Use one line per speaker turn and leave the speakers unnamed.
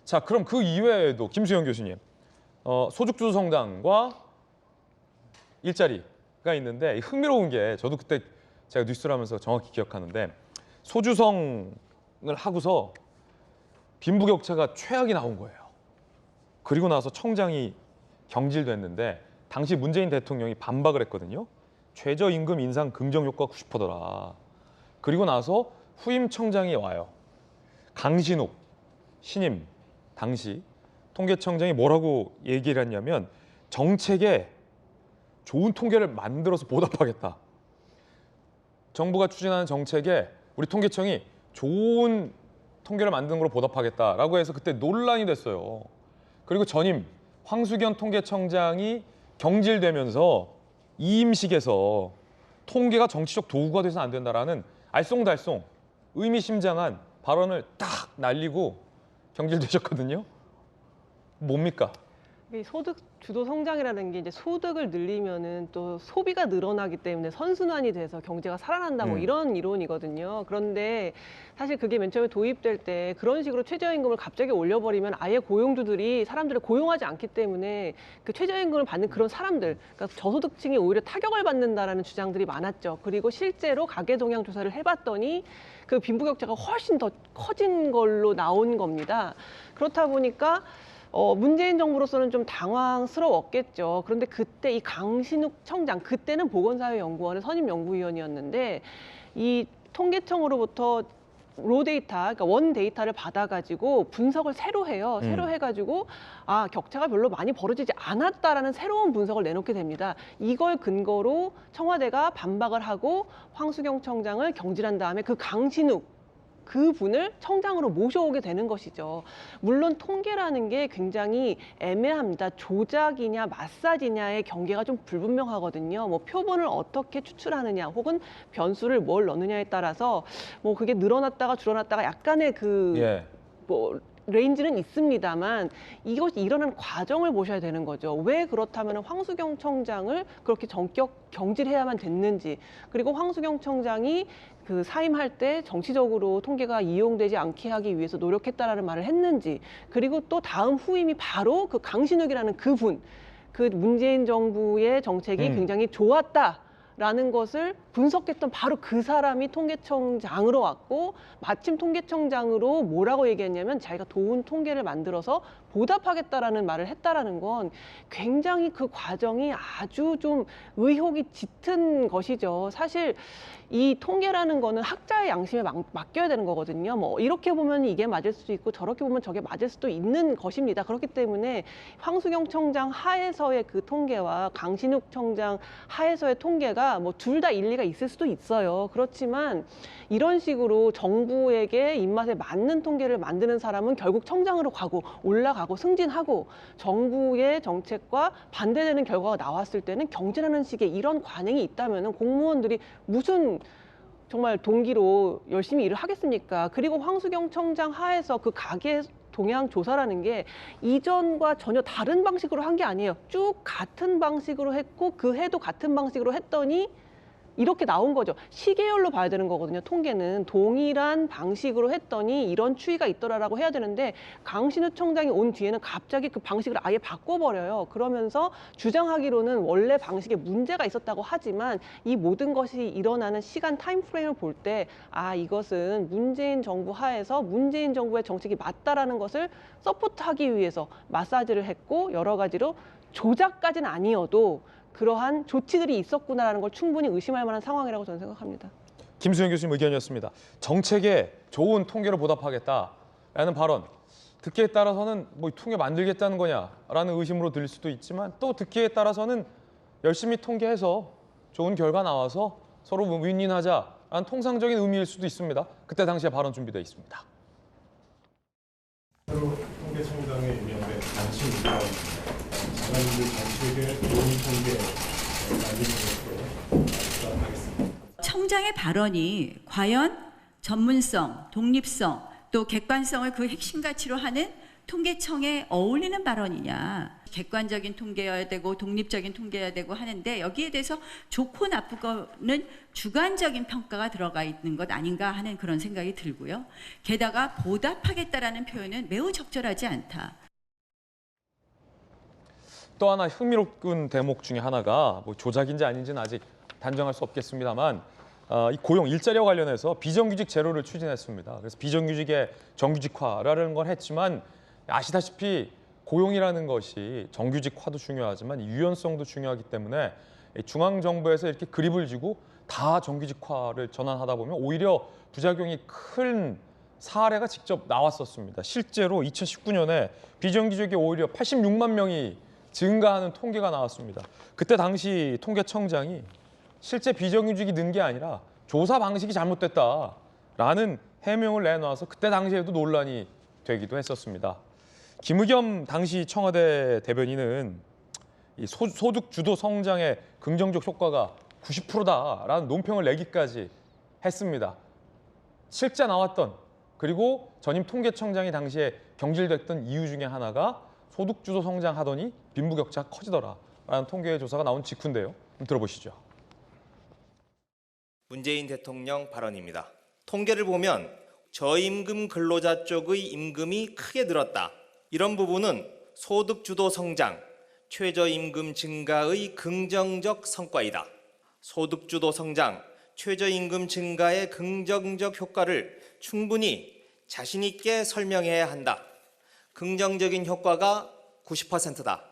자, 그럼 그 이외에도 김수영 교수님, 소득주도 성장과 일자리가 있는데 흥미로운 게 저도 그때 제가 뉴스를 하면서 정확히 기억하는데 소주성을 하고서 빈부격차가 최악이 나온 거예요. 그리고 나서 청장이 경질됐는데 당시 문재인 대통령이 반박을 했거든요. 최저임금 인상 긍정 효과 90%더라. 그리고 나서 후임 청장이 와요. 강신욱 신임 당시 통계청장이 뭐라고 얘기를 했냐면 정책에 좋은 통계를 만들어서 보답하겠다. 정부가 추진하는 정책에 우리 통계청이 좋은 통계를 만드는 걸로 보답하겠다라고 해서 그때 논란이 됐어요. 그리고 전임 황수경 통계청장이 경질되면서 이임식에서 통계가 정치적 도구가 돼서는 안 된다라는 알쏭달쏭 의미심장한 발언을 딱 날리고 경질되셨거든요. 뭡니까?
소득 주도 성장이라는 게 이제 소득을 늘리면은 또 소비가 늘어나기 때문에 선순환이 돼서 경제가 살아난다 뭐 이런 이론이거든요. 그런데 사실 그게 맨 처음에 도입될 때 그런 식으로 최저임금을 갑자기 올려버리면 아예 고용주들이 사람들을 고용하지 않기 때문에 그 최저임금을 받는 그런 사람들, 그러니까 저소득층이 오히려 타격을 받는다라는 주장들이 많았죠. 그리고 실제로 가계 동향 조사를 해봤더니 그 빈부격차가 훨씬 더 커진 걸로 나온 겁니다. 그렇다 보니까 문재인 정부로서는 좀 당황스러웠겠죠. 그런데 그때 이 강신욱 청장, 그때는 보건사회연구원의 선임 연구위원이었는데 이 통계청으로부터 로 데이터, 그러니까 원 데이터를 받아가지고 분석을 새로 해요. 새로 해가지고 격차가 별로 많이 벌어지지 않았다라는 새로운 분석을 내놓게 됩니다. 이걸 근거로 청와대가 반박을 하고 황수경 청장을 경질한 다음에 그 강신욱 그분을 청장으로 모셔오게 되는 것이죠. 물론 통계라는 게 굉장히 애매합니다. 조작이냐 마사지냐의 경계가 좀 불분명하거든요. 뭐 표본을 어떻게 추출하느냐 혹은 변수를 뭘 넣느냐에 따라서 뭐 그게 늘어났다가 줄어났다가 약간의 뭐 레인지는 있습니다만 이것이 일어나는 과정을 보셔야 되는 거죠. 왜 그렇다면 황수경 청장을 그렇게 전격 경질해야만 됐는지, 그리고 황수경 청장이 그 사임할 때 정치적으로 통계가 이용되지 않게 하기 위해서 노력했다라는 말을 했는지, 그리고 또 다음 후임이 바로 그 강신욱이라는 그분, 그 문재인 정부의 정책이 굉장히 좋았다라는 것을 분석했던 바로 그 사람이 통계청장으로 왔고, 마침 통계청장으로 뭐라고 얘기했냐면 자기가 좋은 통계를 만들어서 보답하겠다라는 말을 했다라는 건 굉장히 그 과정이 아주 좀 의혹이 짙은 것이죠. 사실 이 통계라는 거는 학자의 양심에 맡겨야 되는 거거든요. 뭐 이렇게 보면 이게 맞을 수도 있고 저렇게 보면 저게 맞을 수도 있는 것입니다. 그렇기 때문에 황수경 청장 하에서의 그 통계와 강신욱 청장 하에서의 통계가 뭐 둘 다 일리가 있을 수도 있어요. 그렇지만 이런 식으로 정부에게 입맛에 맞는 통계를 만드는 사람은 결국 청장으로 가고 올라가고 승진하고, 정부의 정책과 반대되는 결과가 나왔을 때는 경질하는 식의 이런 관행이 있다면 공무원들이 무슨 정말 동기로 열심히 일을 하겠습니까? 그리고 황수경 청장 하에서 그 가계 동향 조사라는 게 이전과 전혀 다른 방식으로 한 게 아니에요. 쭉 같은 방식으로 했고 그 해도 같은 방식으로 했더니 이렇게 나온 거죠. 시계열로 봐야 되는 거거든요. 통계는 동일한 방식으로 했더니 이런 추이가 있더라라고 해야 되는데 강신욱 청장이 온 뒤에는 갑자기 그 방식을 아예 바꿔버려요. 그러면서 주장하기로는 원래 방식에 문제가 있었다고 하지만 이 모든 것이 일어나는 시간 타임프레임을 볼 때 이것은 문재인 정부 하에서 문재인 정부의 정책이 맞다라는 것을 서포트하기 위해서 마사지를 했고, 여러 가지로 조작까지는 아니어도 그러한 조치들이 있었구나라는 걸 충분히 의심할 만한 상황이라고 저는 생각합니다.
김수영 교수님 의견이었습니다. 정책에 좋은 통계로 보답하겠다라는 발언, 듣기에 따라서는 뭐 통계 만들겠다는 거냐라는 의심으로 들릴 수도 있지만, 또 듣기에 따라서는 열심히 통계해서 좋은 결과 나와서 서로 윈윈하자라는 통상적인 의미일 수도 있습니다. 그때 당시에 발언 준비되어 있습니다.
통계청장에 임명된 안치입니다. 장관님들 정책에 좋은 통계 만드는 것으로 하겠습니다.
청장의 발언이 과연 전문성, 독립성, 또 객관성을 그 핵심 가치로 하는 통계청에 어울리는 발언이냐. 객관적인 통계여야 되고 독립적인 통계여야 되고 하는데 여기에 대해서 좋고 나쁘고는 주관적인 평가가 들어가 있는 것 아닌가 하는 그런 생각이 들고요. 게다가 보답하겠다라는 표현은 매우 적절하지 않다.
또 하나 흥미로운 대목 중에 하나가 뭐 조작인지 아닌지는 아직 단정할 수 없겠습니다만 이 고용 일자리와 관련해서 비정규직 제로를 추진했습니다. 그래서 비정규직의 정규직화라는 걸 했지만 아시다시피 고용이라는 것이 정규직화도 중요하지만 유연성도 중요하기 때문에 중앙정부에서 이렇게 그립을 쥐고 다 정규직화를 전환하다 보면 오히려 부작용이 큰 사례가 직접 나왔었습니다. 실제로 2019년에 비정규직이 오히려 86만 명이 증가하는 통계가 나왔습니다. 그때 당시 통계청장이 실제 비정규직이 는 게 아니라 조사 방식이 잘못됐다라는 해명을 내놔서 그때 당시에도 논란이 되기도 했었습니다. 김의겸 당시 청와대 대변인은 이 소득 주도 성장의 긍정적 효과가 90%다라는 논평을 내기까지 했습니다. 실제 나왔던 그리고 전임 통계청장이 당시에 경질됐던 이유 중에 하나가 소득 주도 성장하더니 빈부격차가 커지더라라는 통계 조사가 나온 직후인데요. 한번 들어보시죠.
문재인 대통령 발언입니다. 통계를 보면 저임금 근로자 쪽의 임금이 크게 늘었다. 이런 부분은 소득주도 성장, 최저임금 증가의 긍정적 성과이다. 소득주도 성장, 최저임금 증가의 긍정적 효과를 충분히 자신 있게 설명해야 한다. 긍정적인 효과가 90%다.